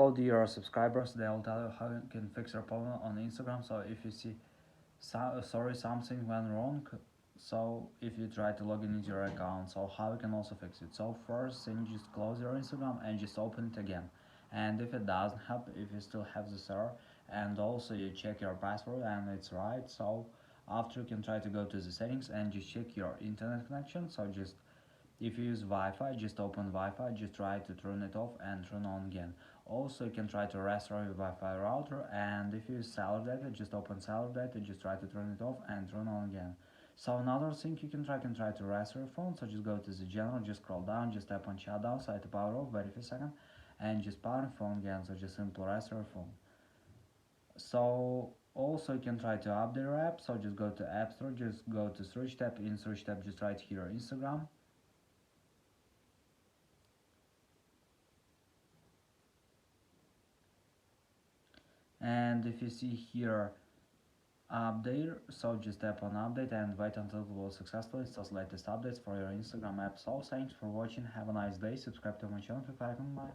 told your subscribers, they'll tell you how you can fix your problem on Instagram. So if you see, sorry, something went wrong, so if you try to log in into your account, so how you can also fix it. So first thing, just close your Instagram and just open it again. And if it doesn't help, if you still have this error, and also you check your password and it's right, so after you can try to go to the settings and just check your internet connection. So just, if you use Wi-Fi, just open Wi-Fi, just try to turn it off and turn on again. Also, you can try to restore your Wi-Fi router, and if you use cellular data, just open cellular data, just try to turn it off and turn on again. So another thing you can try to restore your phone. So just go to the general, just scroll down, just tap on shutdown, so to power off, wait a few seconds, and just power your phone again. So just simply restore your phone. So also you can try to update your app. So just go to App Store, just go to search tab. In search tab, just write here Instagram. And if you see here update, so just tap on update and wait until it will successfully install latest updates for your Instagram app. So thanks for watching, have a nice day, subscribe to my channel if you haven't. Bye.